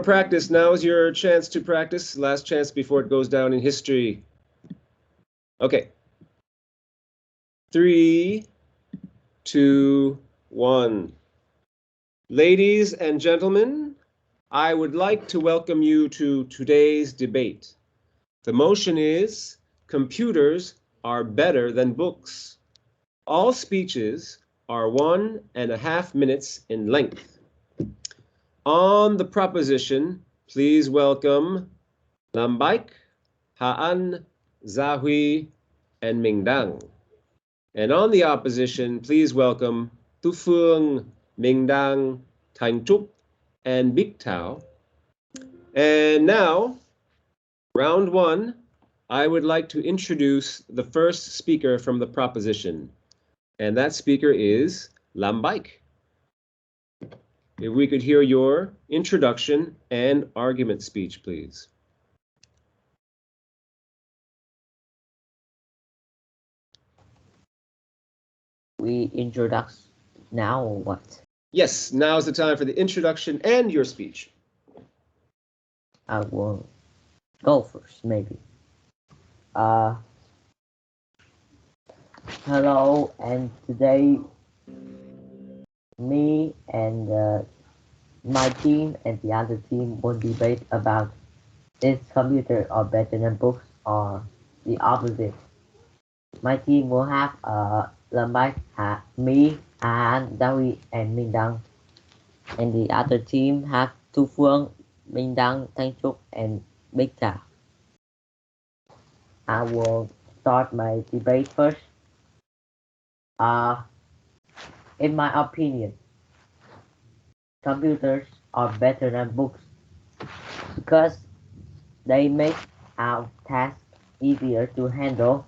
Practice. Now is your chance to practice. Last chance before it goes down in history. Okay. 3, 2, 1. Ladies and gentlemen, I would like to welcome you to today's debate. The motion is, computers are better than books. All speeches are 1.5 minutes in length. On the proposition, please welcome Lambaik, Ha'an, Zahui, and Mingdang. And on the opposition, please welcome Tu Phương, Mingdang, Thanh Trúc, and Bích Thảo. And now, round 1, I would like to introduce the first speaker from the proposition. And that speaker is Lambaik. If we could hear your introduction and argument speech, please. We introduce now or what? Yes, now is the time for the introduction and your speech. I will go first, maybe. Hello, and today me and my team and the other team will debate about is computers are better than books or the opposite. My team will have Lambai, me, and Dawi and Minh Đăng. And the other team have Tu Phương, Minh Đăng, Thanh Trúc, and Bích Thảo. I will start my debate first. In my opinion, computers are better than books because they make our tasks easier to handle.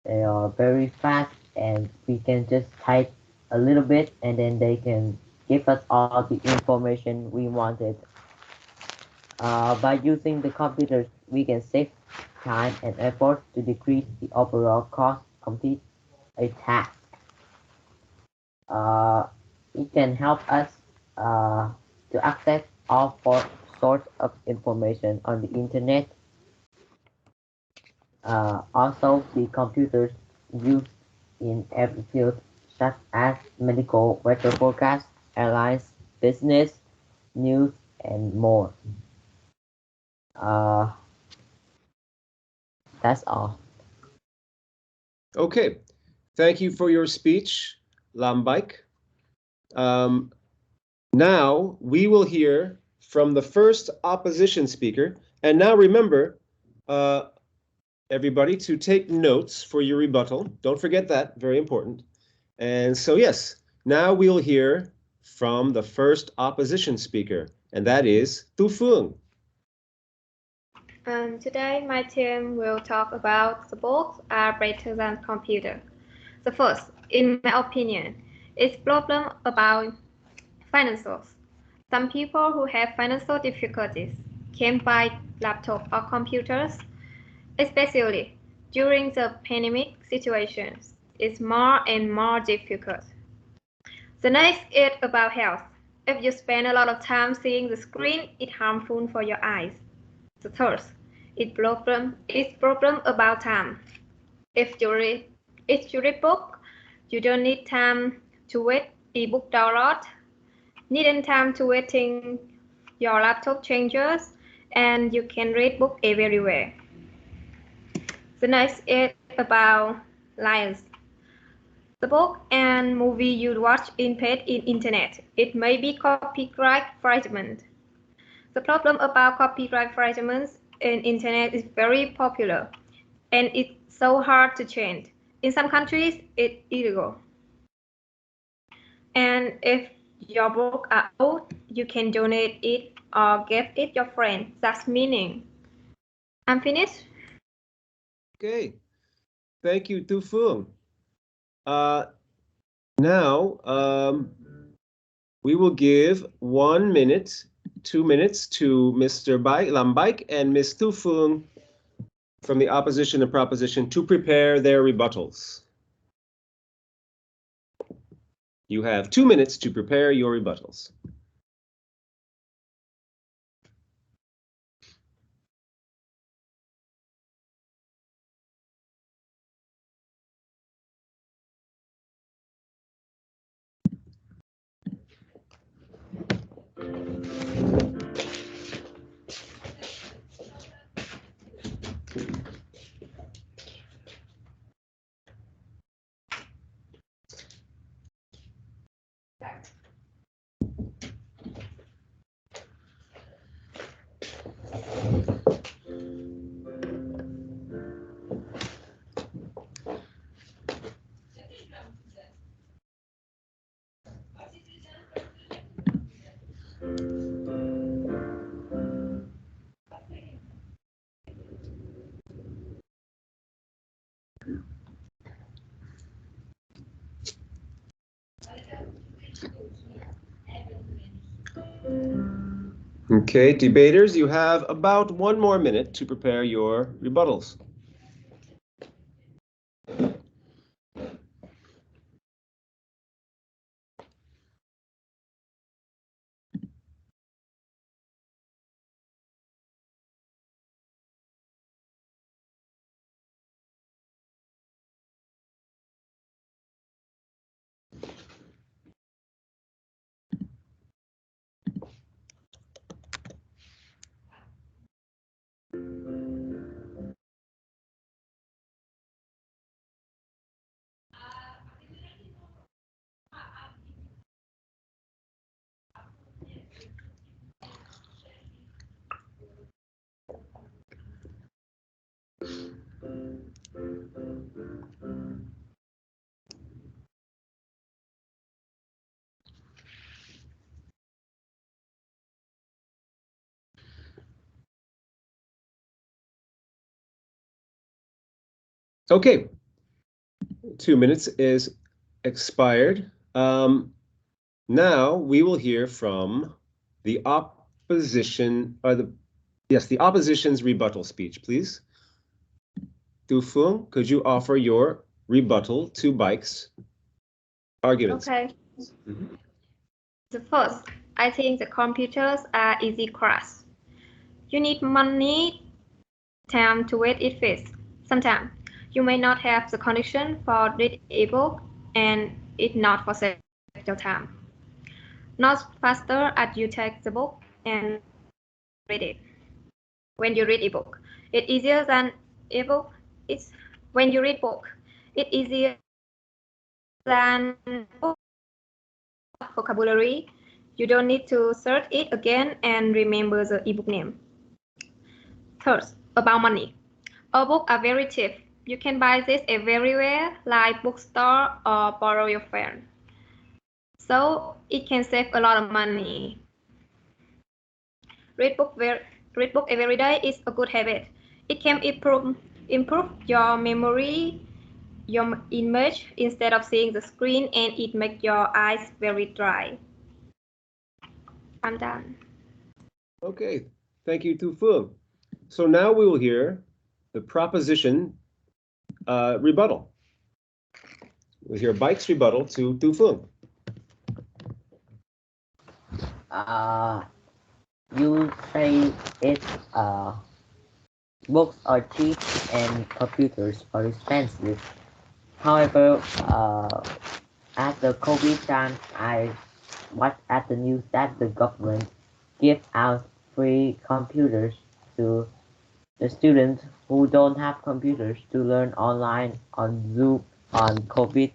They are very fast and we can just type a little bit and then they can give us all the information we wanted. By using the computers, we can save time and effort to decrease the overall cost to complete a task. It can help us to access all sorts of information on the internet. Also, the computers used in every field, such as medical, weather forecast, airlines, business, news, and more. That's all. Okay, thank you for your speech, Lambaik. Now we will hear from the first opposition speaker. And now remember, everybody, to take notes for your rebuttal. Don't forget that, very important. And so, yes, now we'll hear from the first opposition speaker, and that is Tu Phương. Today, my team will talk about the books are better than computer. The first, in my opinion, is problem about financials. Some people who have financial difficulties can't buy laptop or computers, especially during the pandemic situations. It's more and more difficult. The next is about health. If you spend a lot of time seeing the screen, it's harmful for your eyes. The third is problem about time. If you read book, you don't need time to wait ebook download. Needing time to waiting your laptop changes, and you can read book everywhere. The next is about liars. The book and movie you watch in paid in internet. It may be copyright infringement. The problem about copyright infringement in internet is very popular, and it's so hard to change. In some countries, it's illegal. And if your book are old, you can donate it or give it your friend. That's meaning. I'm finished. Okay, thank you, Tu Phương. Now, we will give 1 minute, 2 minutes to Mr. Lambaik and Ms. Tu Phương from the opposition and proposition to prepare their rebuttals. You have 2 minutes to prepare your rebuttals. Okay, debaters, you have about 1 more minute to prepare your rebuttals. Okay, 2 minutes is expired. Now we will hear from the opposition, the opposition's rebuttal speech, please. Du Fung, could you offer your rebuttal to Bike's arguments? Okay. Mhm. The first, I think the computers are easy class. You need money, time to wait it fixed. Sometimes you may not have the connection for read ebook and it not for save your time. Not faster as you take the book and read it. When you read ebook, it's easier than ebook. It's when you read book, it's easier than book vocabulary. You don't need to search it again and remember the ebook name. Third, about money. Our books are very cheap. You can buy this everywhere, like bookstore or borrow your friend. So it can save a lot of money. Read book every day is a good habit. It can improve your memory, your image instead of seeing the screen, and it makes your eyes very dry. I'm done. Okay, thank you, Tu Fung. So now we will hear the proposition rebuttal. We'll hear Bike's rebuttal to Tu Fung. You say it's books are cheap and computers are expensive. However, at the COVID time, I watched at the news that the government give out free computers to the students who don't have computers to learn online on Zoom on COVID,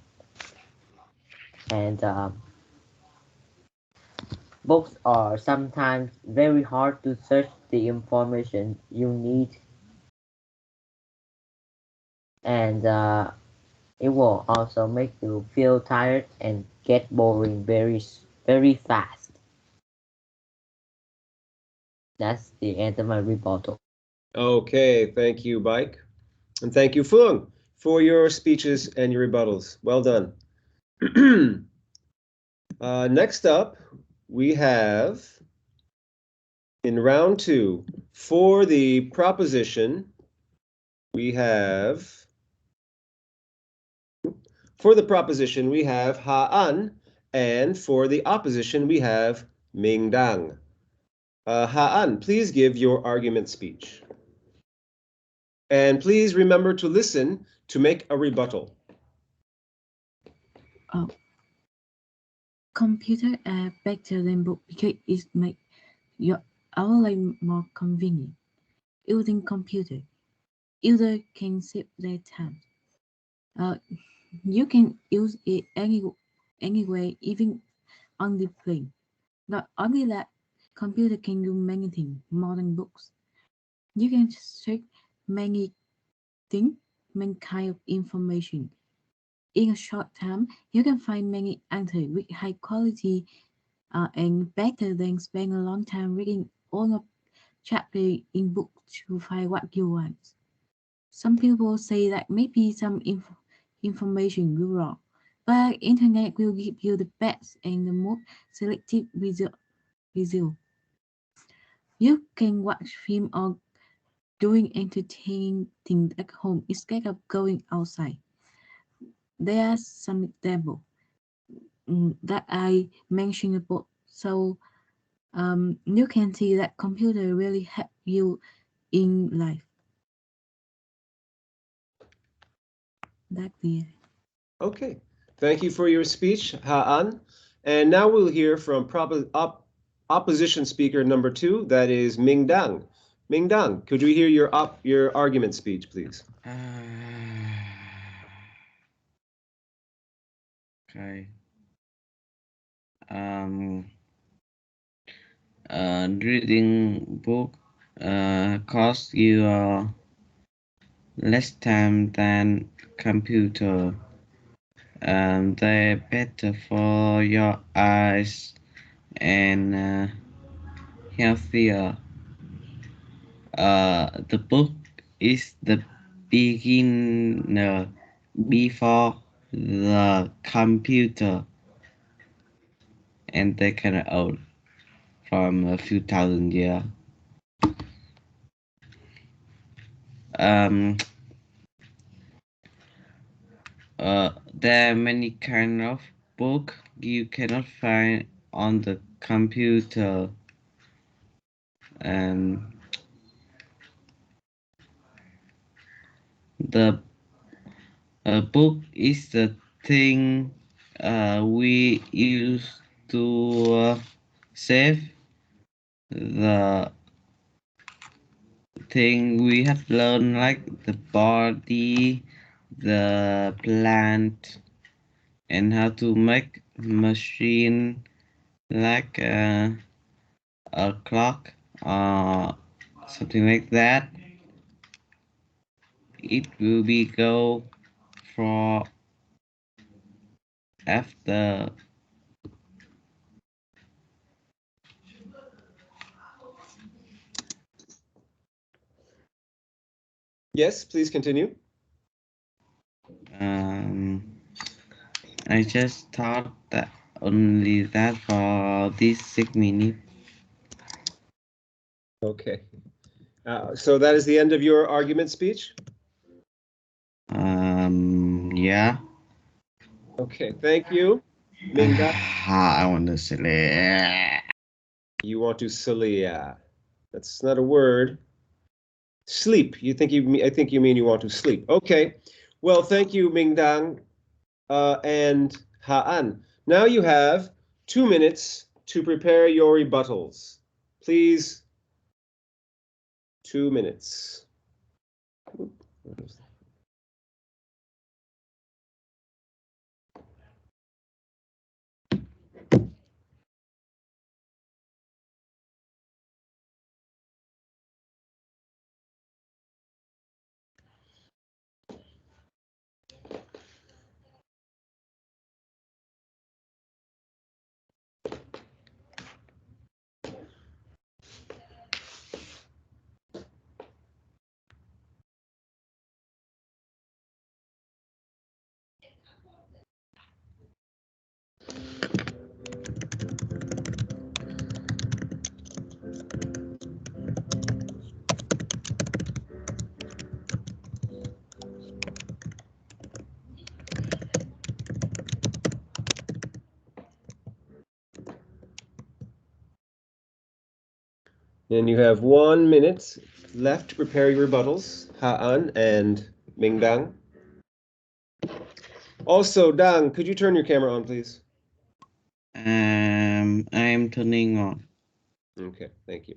and books are sometimes very hard to search the information you need, and it will also make you feel tired and get boring very fast. That's the end of my rebuttal. Okay, thank you, Bike. And thank you, Fung, for your speeches and your rebuttals. Well done. Next up, we have, in round 2, for the proposition, we have Ha'an, and for the opposition, we have Mingdang. Ha'an, please give your argument speech. And please remember to listen to make a rebuttal. Computers are better than books because it makes our life more convenient. Using computer, users can save their time. Uh, you can use it anywhere, even on the plane. Not only that, computer can do many things more than books. You can search many things, many kind of information. In a short time, you can find many answers with high quality and better than spend a long time reading all of chapter in book to find what you want. Some people say that maybe some information will wrong, but internet will give you the best and the most selective result. You can watch film or doing entertaining things at home instead of going outside. There are some examples that I mentioned above. So you can see that computer really help you in life. That's it. Okay, thank you for your speech, Ha'an. And now we'll hear from opposition speaker number 2, that is Ming Dang. Ming Dang, could we hear your argument speech, please? Okay. Reading book costs you less time than computer. They're better for your eyes and healthier. The book is the beginner before the computer, and they kind of old from a few thousand years. Um, there are many kind of book you cannot find on the computer. The book is the thing we use to save the thing we have learned, like the body, the plant, and how to make machine like a clock or something like that. It will be go for after. Yes, please continue. I just thought that only that for this 6 minutes. Okay. So that is the end of your argument speech? Yeah. Okay, thank you. Ming Dang, I want to say. you want to salia. That's not a word. Sleep. I think you mean you want to sleep. Okay. Well, thank you, Ming Dang and Ha'an. Now you have 2 minutes to prepare your rebuttals. Please, 2 minutes. And you have 1 minute left to prepare your rebuttals, Ha'an and Ming Dang. Also, Dang, could you turn your camera on, please? I'm turning on. Okay, thank you.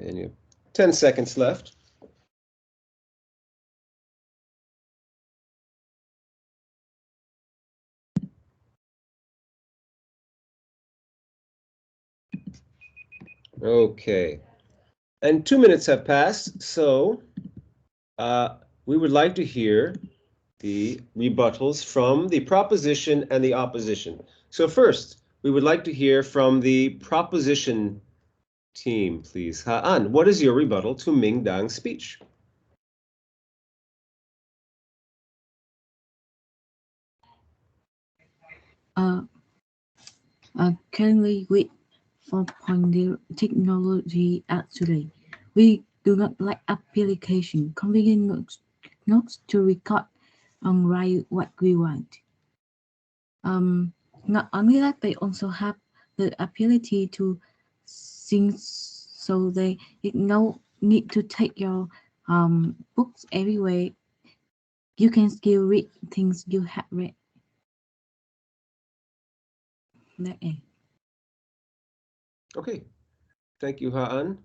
And you have 10 seconds left. Okay. And 2 minutes have passed, so we would like to hear the rebuttals from the proposition and the opposition. So first, we would like to hear from the proposition team, please. Ha-an, what is your rebuttal to Ming Dang's speech? Currently with 4.0 technology actually, we do not like application convenient notes to record and write what we want. Not only that, they also have the ability to sing, so they no need to take your books everywhere. You can still read things you have read. That is. Okay, thank you, Ha-an.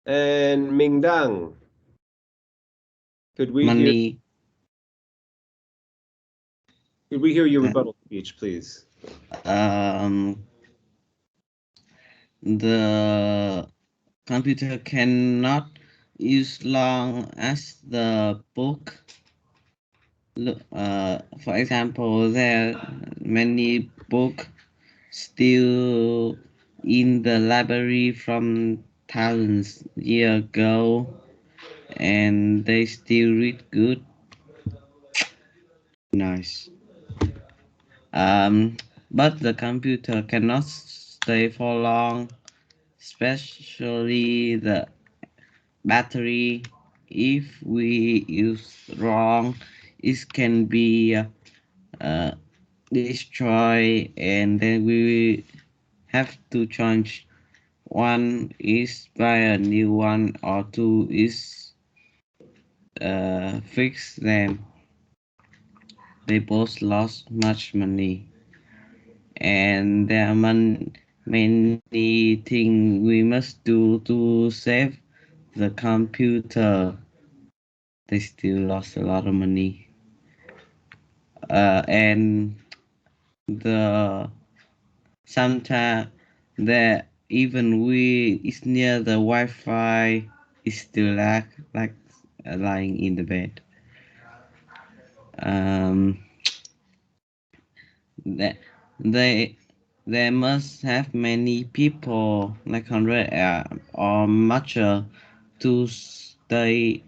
And Ming Dang, could we Money. hear your rebuttal speech, please? The computer cannot use long as the book. For example, there are many books still in the library from thousands years ago, and they still read good. Nice. But the computer cannot stay for long, especially the battery. If we use wrong, it can be destroyed, and then we have to change. One is buy a new one, or two is fix them. They both lost much money, and there are many things we must do to save the computer. They still lost a lot of money, and the sometimes that even we is near the Wi-Fi is still like lying in the bed. Um, that they must have many people like 100 or much to stay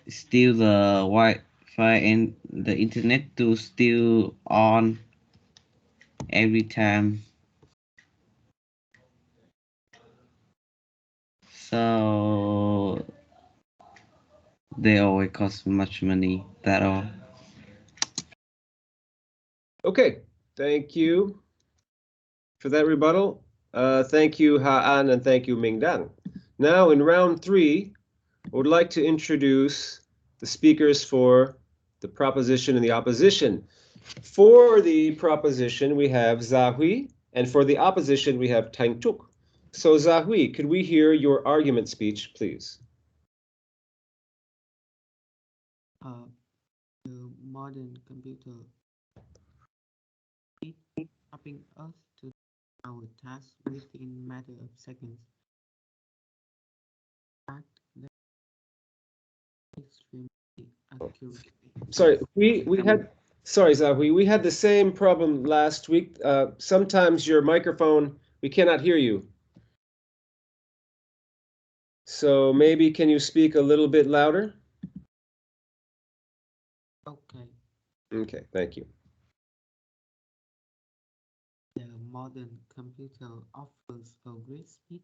still the Wi-Fi and the internet to still on every time. So they always cost much money. That all. Okay, thank you for that rebuttal. Thank you, Ha-an, and thank you, Ming Dang. Now, in round 3, I would like to introduce the speakers for the proposition and the opposition. For the proposition, we have Zahui, and for the opposition, we have Tang Tuk. So, Zahui, could we hear your argument speech, please? The modern computer is helping us to do our tasks within matter of seconds. Fact that extremely accurate. Sorry, sorry, Zahui, we had the same problem last week. Sometimes your microphone, we cannot hear you. So maybe can you speak a little bit louder? Okay. Okay, thank you. modern computer offers a great speed,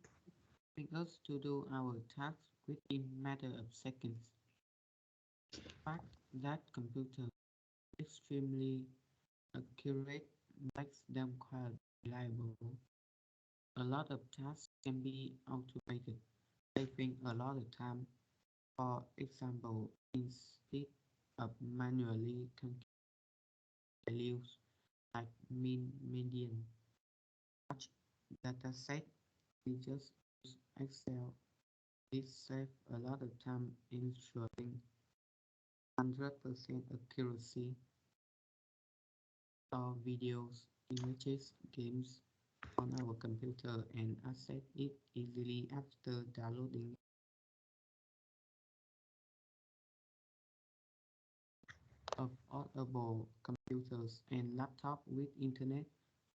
allowing us to do our tasks within matter of seconds. The fact that computers are extremely accurate makes them quite reliable. A lot of tasks can be automated, saving a lot of time. For example, instead of manually computing values like mean, median, large dataset, we just use Excel. This saves a lot of time ensuring 100% accuracy. Store videos, images, games on our computer and access it easily after downloading. Affordable computers and laptops with internet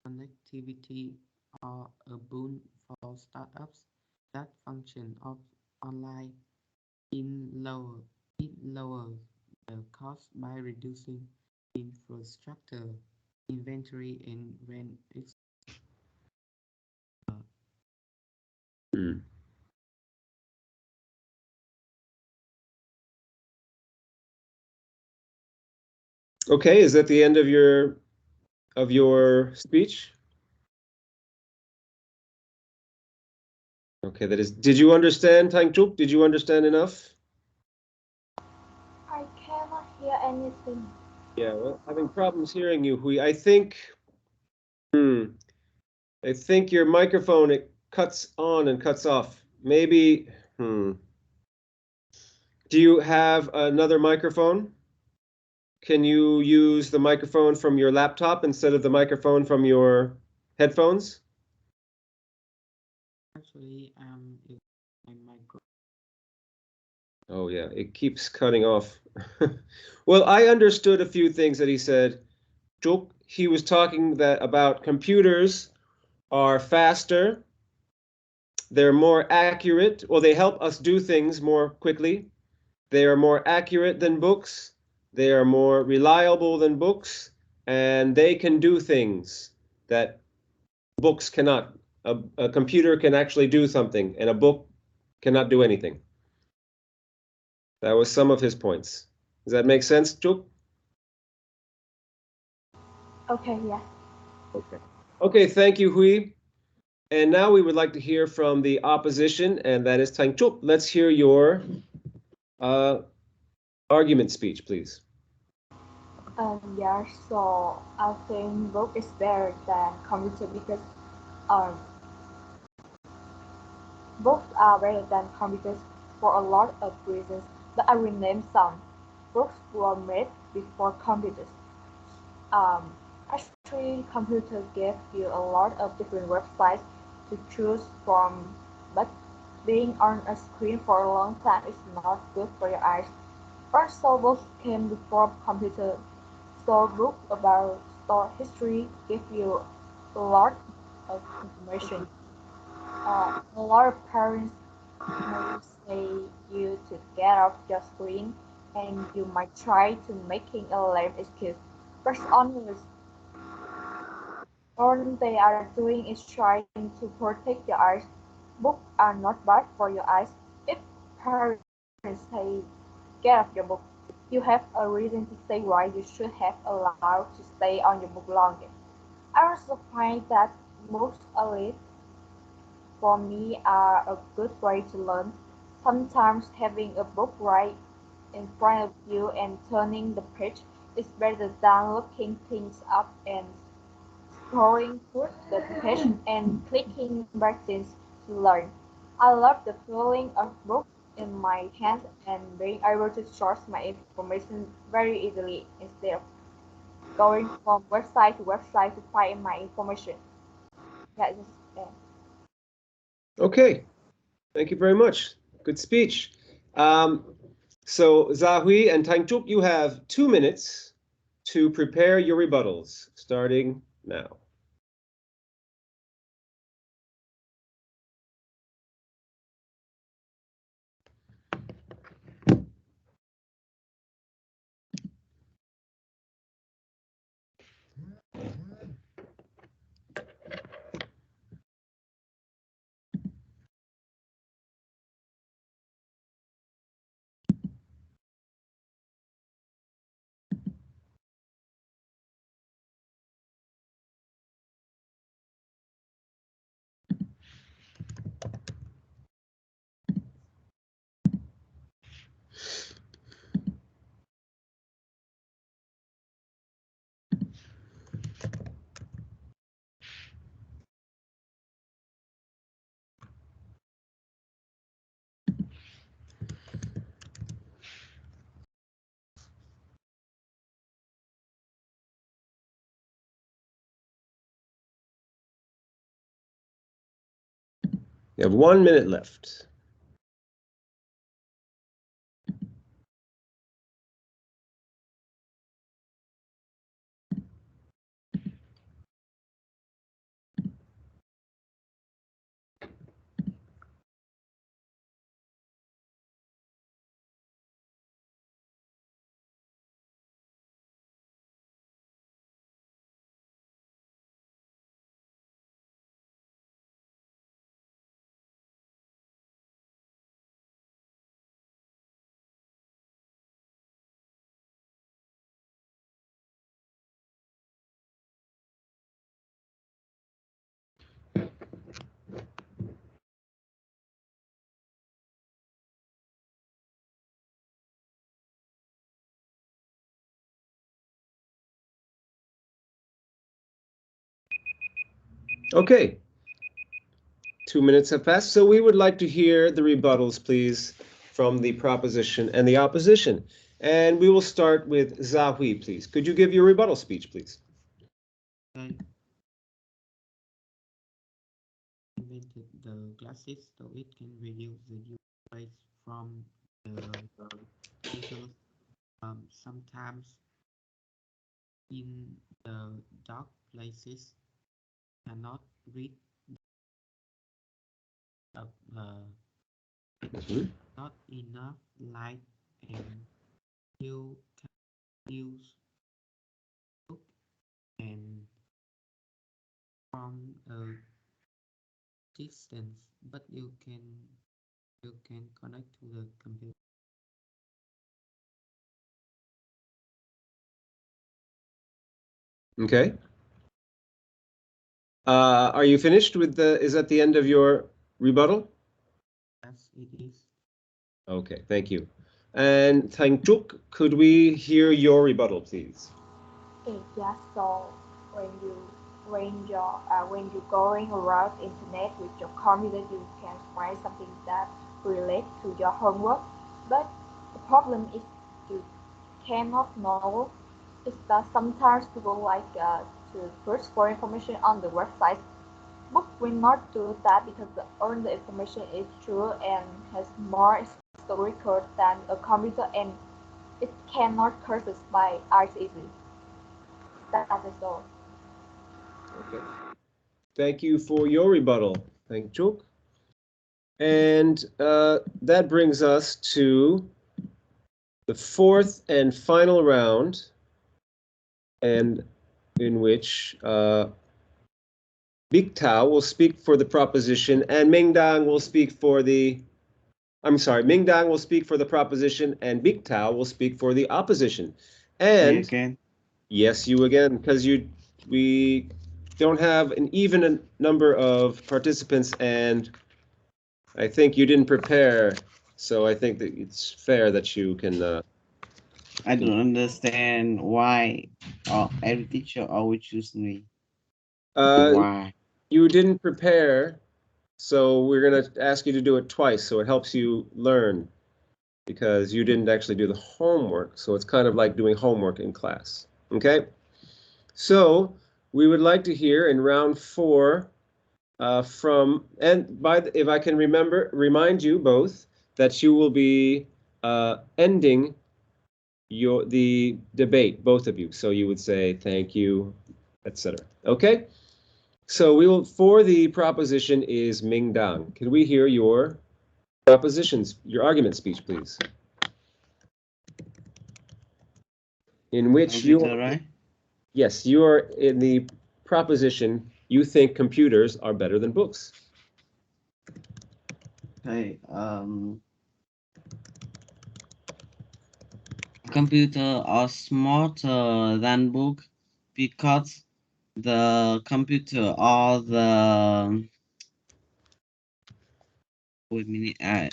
connectivity are a boon for startups that function online. In lower, it lowers the cost by reducing infrastructure, inventory, and rent expenses. Hmm. Okay, is that the end of your speech? Okay, that is. Did you understand, Tang Chuk? Did you understand enough? I cannot hear anything. Yeah, well, having problems hearing you, Hui. I think your microphone it cuts on and cuts off. Maybe. Do you have another microphone? Can you use the microphone from your laptop instead of the microphone from your headphones? Actually, using my micro. Oh yeah, it keeps cutting off. Well, I understood a few things that he said. He was talking that about computers are faster, they're more accurate, or they help us do things more quickly. They are more accurate than books, they are more reliable than books, and they can do things that books cannot. A computer can actually do something, and a book cannot do anything. That was some of his points. Does that make sense, Juk? Okay, yeah. Okay. Okay, thank you, Hui. And now we would like to hear from the opposition, and that is Tang Chuk. Let's hear your argument speech, please. Yeah, so I think book is better than computer because um, books are better than computers for a lot of reasons, but I will name some. Books were made before computers. Um, Actually, computers give you a lot of different websites to choose from, but being on a screen for a long time is not good for your eyes. Also, books came before computers, so books about store history give you a lot of information. A lot of parents may say you to get off your screen, and you might try to making a lame excuse. But honestly, all they are doing is trying to protect your eyes. Books are not bad for your eyes. If parents say get off your book, you have a reason to say why you should have allowed to stay on your book longer. I also find that books are lit for me are a good way to learn. Sometimes having a book right in front of you and turning the page is better than looking things up and scrolling through the page and clicking buttons to learn. I love the feeling of book in my hands and being able to source my information very easily instead of going from website to website to find my information. That's it. Okay, thank you very much. Good speech. Um, so Zahui and Tangchuk, you have 2 minutes to prepare your rebuttals, starting now. You have 1 minute left. Okay. 2 minutes have passed, so we would like to hear the rebuttals, please, from the proposition and the opposition. And we will start with Zahui, please. Could you give your rebuttal speech, please? Okay. Invented the glasses so it can reduce the UV rays from the users. Sometimes in the dark places cannot read up, Mhm. not enough light, and you can use book and from a distance, but you can connect to the computer. Okay. Are you finished with is that the end of your rebuttal? As it is. Okay, thank you. And Thang Trúc, could we hear your rebuttal, please? Okay, yeah, so when you when you going around internet with your computer, you can find something that relate to your homework. But the problem is you cannot know is that sometimes people like to search for information on the website. Book will not do that because all the information is true and has more historical than a computer, and it cannot curses by eyes easily. That is all. Okay. Thank you for your rebuttal, Thang Trúc. And that brings us to the fourth and final round, and in which Big Tao will speak for the proposition, and Ming Dang will speak for the. I'm sorry, Ming Dang will speak for the proposition, and Big Tao will speak for the opposition. Me And again. yes, you again, because we don't have an even number of participants, and I think you didn't prepare, so I think that it's fair that you can. I don't understand why every teacher always choose me. Why? You didn't prepare, so we're gonna ask you to do it twice, so it helps you learn, because you didn't actually do the homework, so it's kind of like doing homework in class. Okay, so we would like to hear in round 4 from, and if I can remind you both that you will be ending the debate, both of you. So you would say thank you, etc. Okay. So we will, for the proposition is Ming Dang. Can we hear your propositions, your argument speech, please? In which Computer, right? yes, you are in the proposition you think computers are better than books. Okay. Computer are smarter than book because the computer or Wait a minute. I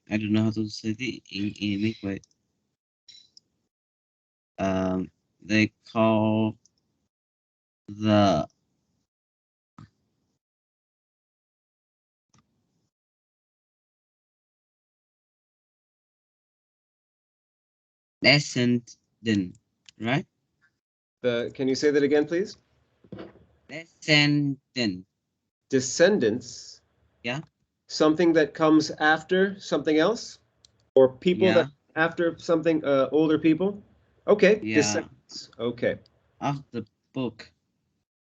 don't know how to say it in English, but they call the descendant, right? Can you say that again, please? Descendant. Descendants. Yeah. Something that comes after something else, or people that Yeah. after something, older people. Okay, Yeah. descendants. Okay. Of the book,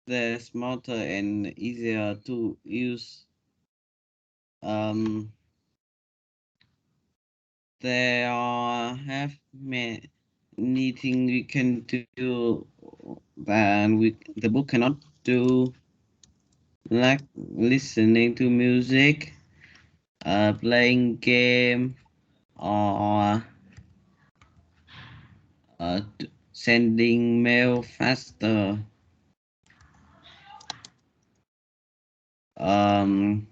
they're smarter and easier to use. Um, there have many things we can do that the book cannot do, like listening to music, playing game, or sending mail faster. Um,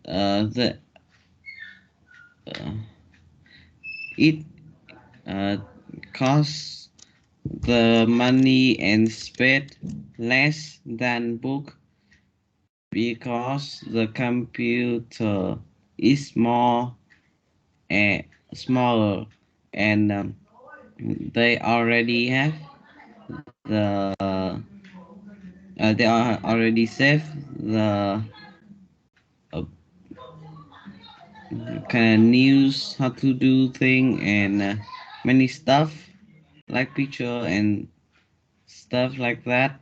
the uh, it costs the money and spend less than book because the computer is more and smaller, and they already have they are already save the uh, kind of news how to do thing, and many stuff like picture and stuff like that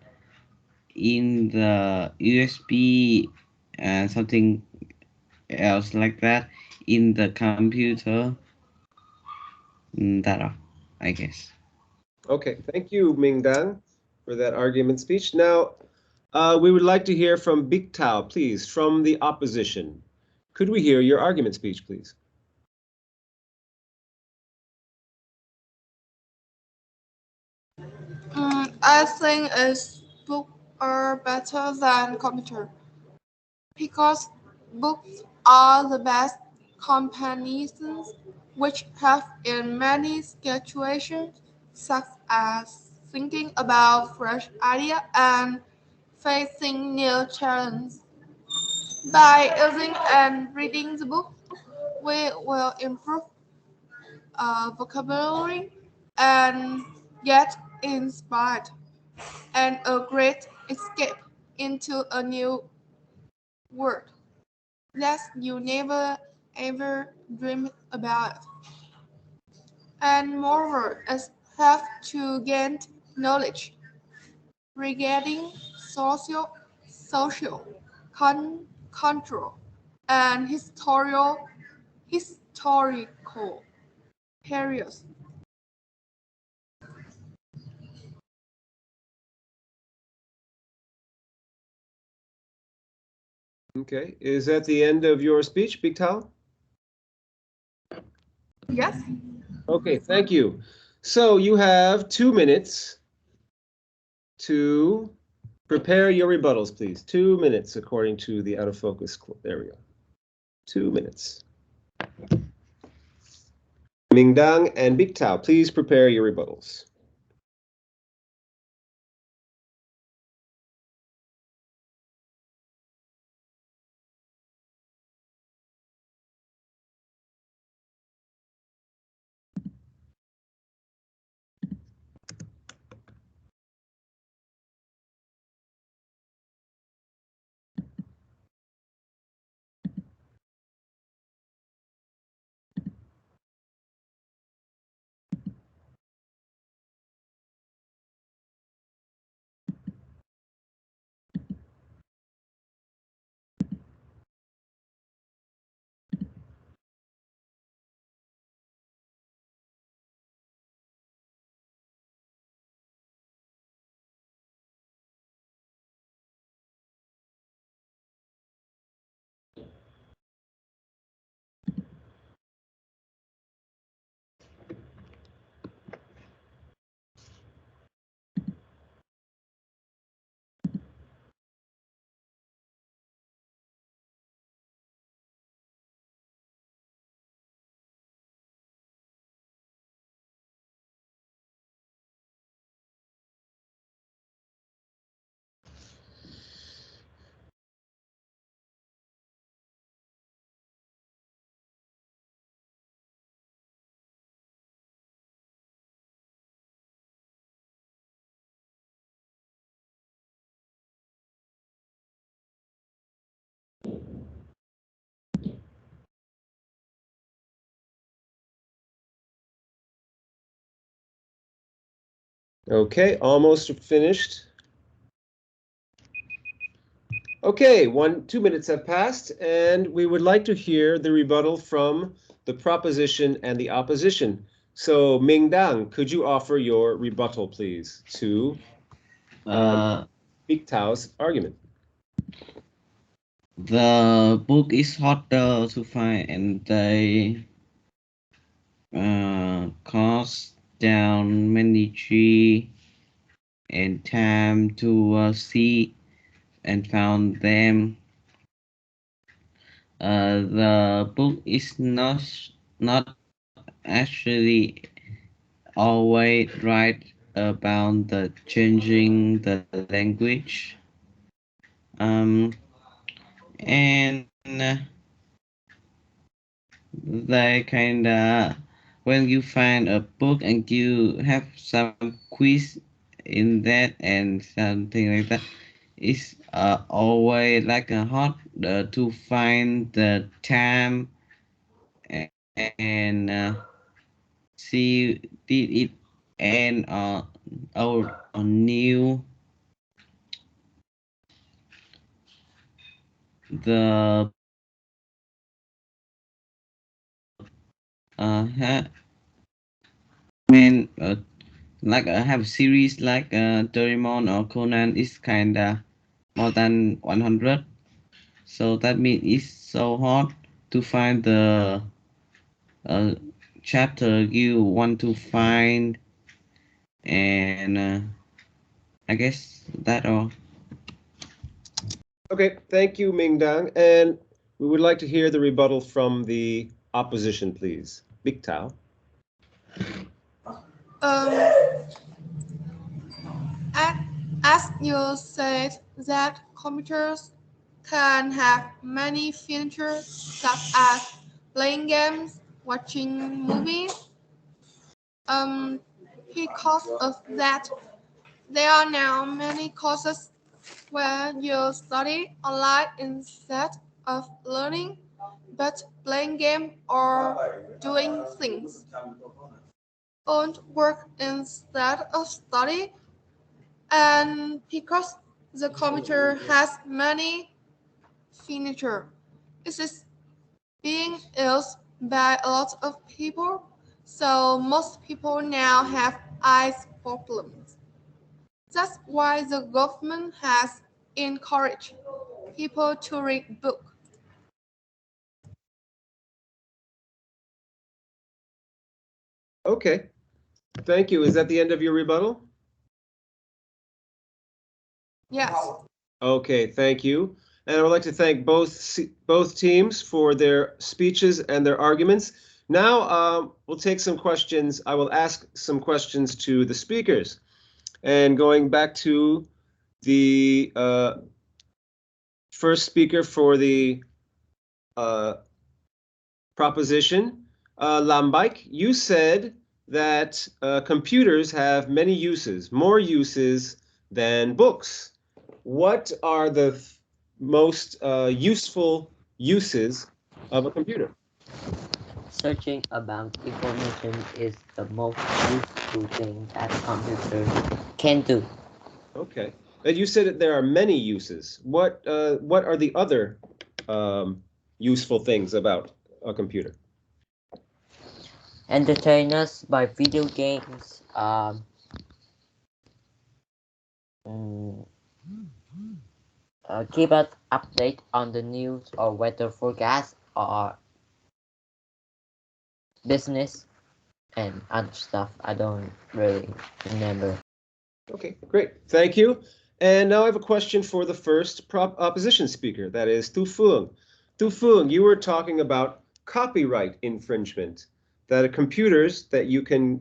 in the USB and something else like that in the computer. That are, I guess. Okay. Thank you, Ming Dang, for that argument speech. Now, we would like to hear from Big Tao, please, from the opposition. Could we hear your argument speech, please? I think is books are better than computer because books are the best companions which have in many situations such as thinking about fresh idea and facing new challenges. By using and reading the book, we will improve vocabulary and get inspired and a great escape into a new world that you never ever dreamed about. And moreover, us have to gain knowledge regarding social control and historical periods. Okay. Is that the end of your speech, Big Tao? Yes. Okay, thank you. So you have 2 minutes to prepare your rebuttals, please. 2 minutes, according to the out of focus. There we go. 2 minutes. Mingdang and Big Tao, please prepare your rebuttals. Okay, almost finished. Okay, 2 minutes have passed, and we would like to hear the rebuttal from the proposition and the opposition. So, Mingdang, could you offer your rebuttal, please, to Big Tao's argument? The book is harder to find, and they cost down many tree and time to see and found them. The book is not actually always right about the changing the language. And they kinda when you find a book and you have some quiz in that and something like that, it's always like a hard to find the time and see did it end or new the man like I have a series like Doraemon or Conan is kinda more than 100, so that means it's so hard to find the uh, chapter you want to find, and I guess that all. Okay, thank you, Mingdang. And we would like to hear the rebuttal from the opposition, please. Big Tao. As you said, that computers can have many features such as playing games, watching movies. Because of that, there are now many courses where you study online instead of learning, but playing game or doing things. Don't work instead of study, and because the computer has many features, it is being used by a lot of people, so most people now have eyes problems. That's why the government has encouraged people to read books. Okay, thank you. Is that the end of your rebuttal? Yes. Okay, thank you. And I would like to thank both teams for their speeches and their arguments. Now we'll take some questions. I will ask some questions to the speakers. And going back to the first speaker for the proposition, Lambike, you said that computers have many uses, more uses than books. What are the most useful uses of a computer? Searching about information is the most useful thing that computers can do. Okay. And you said that there are many uses. What are the other useful things about a computer? Entertain us by video games, mm, keep us update on the news or weather forecast or business and other stuff. I don't really remember. Okay, great. Thank you. And now I have a question for the first opposition speaker, that is Tu Fung. Tu Fung, you were talking about copyright infringement, that are computers that you can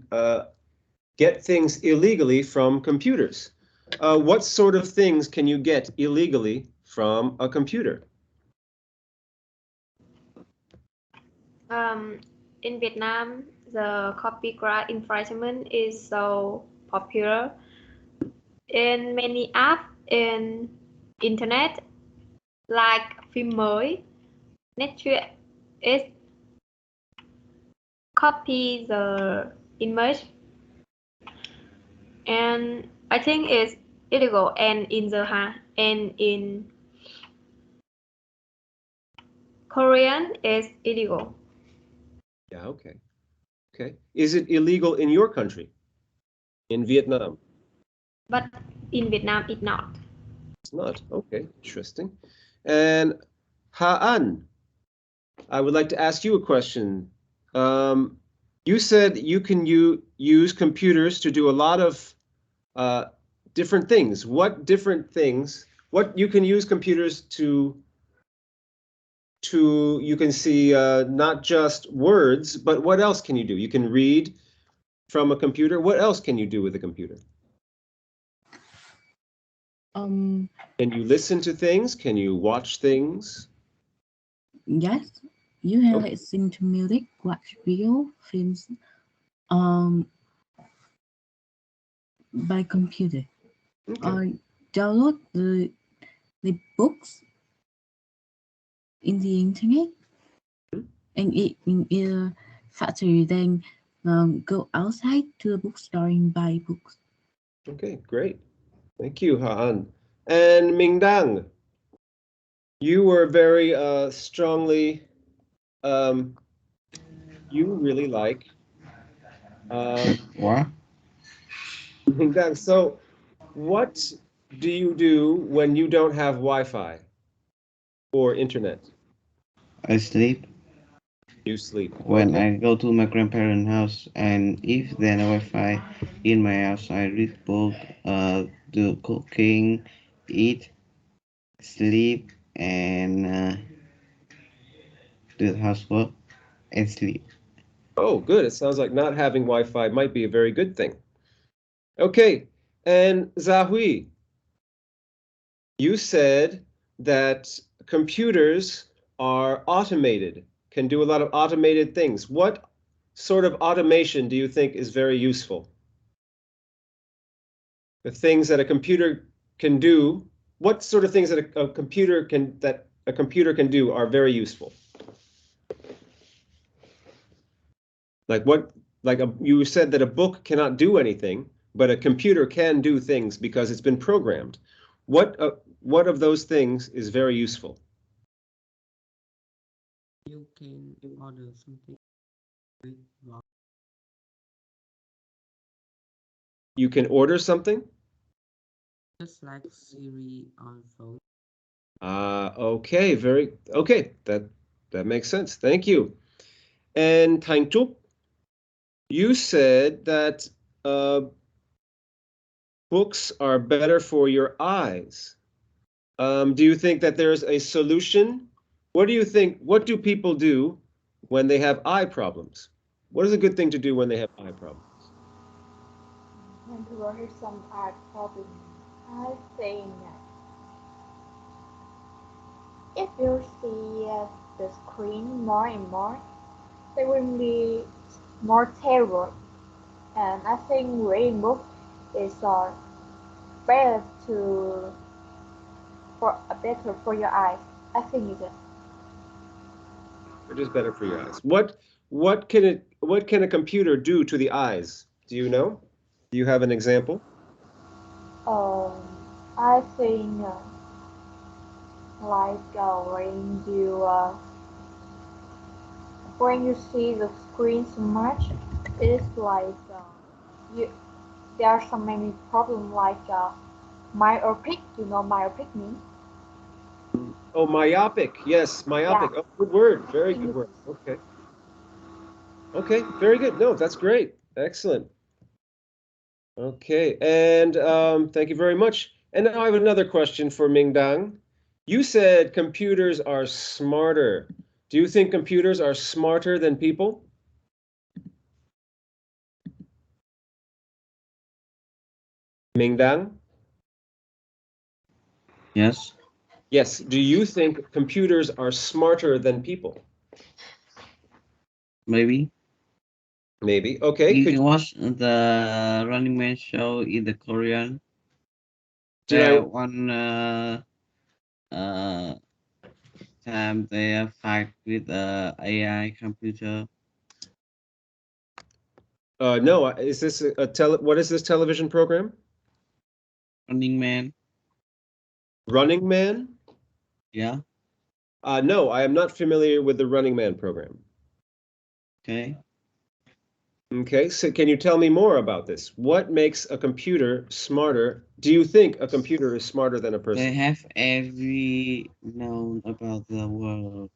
get things illegally from computers. What sort of things can you get illegally from a computer? In Vietnam, the copyright infringement is so popular. In many apps in internet, like phim mới, Netflix is copy the image and I think it's illegal and in Korean is illegal, Yeah, okay. Okay. Is it illegal in your country? In Vietnam? but in Vietnam it's not. It's not. Okay, interesting. And Ha'an, I would like to ask you a question. You said you can use computers to do a lot of uh, different things. What different things? What you can use computers to you can see not just words, but what else can you do? You can read from a computer. What else can you do with a computer? Um, Can you listen to things? Can you watch things? yes, you can Oh, listen to music, watch video, films, um, by computer, okay. or download the books in the internet, and it in either factory, then go outside to a bookstore and buy books. Okay, great. Thank you, Ha'an. And Mingdang, you were very strongly, um, you really like What? Mingdang. So, what do you do when you don't have Wi-Fi or internet? I sleep You sleep. when Okay. I go to my grandparents' house, and if there's no Wi-Fi in my house, I read book, do cooking, eat, sleep, and do housework and sleep. Oh, good. It sounds like not having Wi-Fi might be a very good thing. Okay. And Zahui, you said that computers are automated, can do a lot of automated things. What sort of automation do you think is very useful? The things that a computer can do, what sort of things that a computer can do are very useful? Like what, you said that a book cannot do anything, but a computer can do things because it's been programmed. What of those things is very useful? You can order something with Bob. You can order something? Just like Siri on phone. Okay, okay. That makes sense. Thank you. And Tang Chuk, you said that uh, books are better for your eyes. Do you think that there's a solution? What do you think? What do people do when they have eye problems? What is a good thing to do when they have eye problems? When people have some eye problem, I think if you see the screen more and more, they will be more terror. And I think reading book is better to for better for your eyes. I think it is. It is better for your eyes. What can a computer do to the eyes? Do you know? Do you have an example? Um, I think when you see the screen so much, it's like you there are so many problems like myopic. You know myopic means? Oh, myopic. Yes, Yeah, myopic. Oh, good word. I Very think good it word. is. Okay. Okay, very good. No, that's great. Excellent. Okay, and thank you very much. And now I have another question for Ming Dang. You said computers are smarter. Do you think computers are smarter than people? Ming Dang? Yes, Yes. Do you think computers are smarter than people? maybe. Maybe. Okay. You can watch the Running Man show in the Korean. Did I? There one uh time they fight with AI computer. No, is this what is this television program? Running Man. Running Man? Yeah. No, I am not familiar with the Running Man program. Okay. Okay, so can you tell me more about this? What makes a computer smarter? Do you think a computer is smarter than a They person? have every known about the world.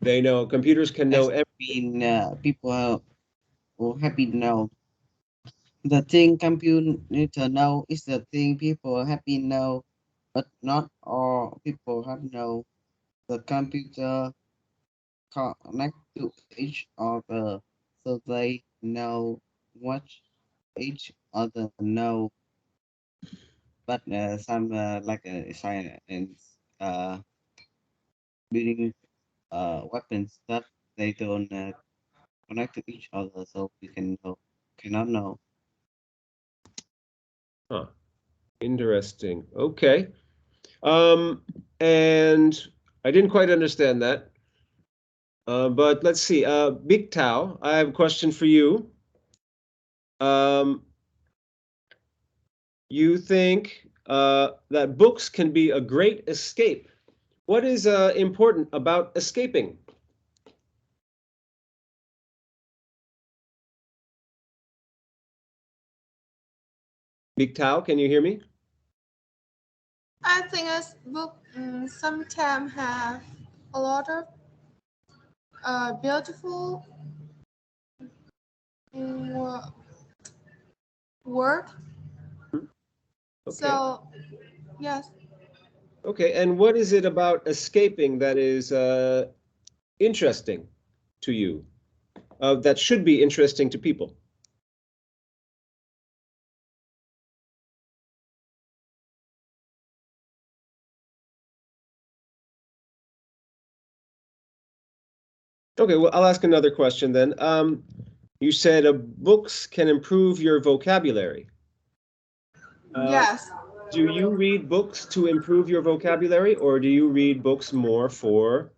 They know computers can know Has been people who have been know. The thing computer know is the thing people have been know, but not all people have know. The computer connect to each other, so they know what each other know. But some like science building weapons that they don't connect to each other, so we cannot know. Huh. Interesting. Okay. And I didn't quite understand that. But let's see. Big Tao, I have a question for you. You think that books can be a great escape. What is important about escaping? Big Tao, can you hear me? I think a book sometimes have a lot of beautiful mm, word. Okay. So yes, Okay, and what is it about escaping that is interesting to you? That should be interesting to people? Okay, well, I'll ask another question then. You said books can improve your vocabulary. yes. Do you read books to improve your vocabulary, or do you read books more for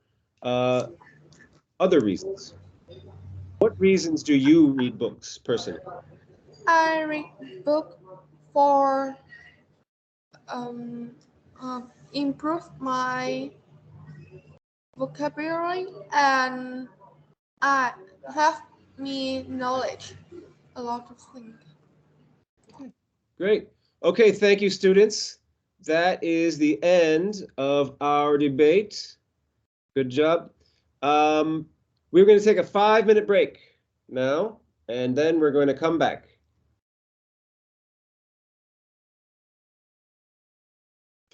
other reasons? What reasons do you read books personally? I read book for um, improve my vocabulary and I have me knowledge a lot of things. Great. Okay, thank you, students. That is the end of our debate. Good job. We're going to take a 5-minute break now, and then we're going to come back.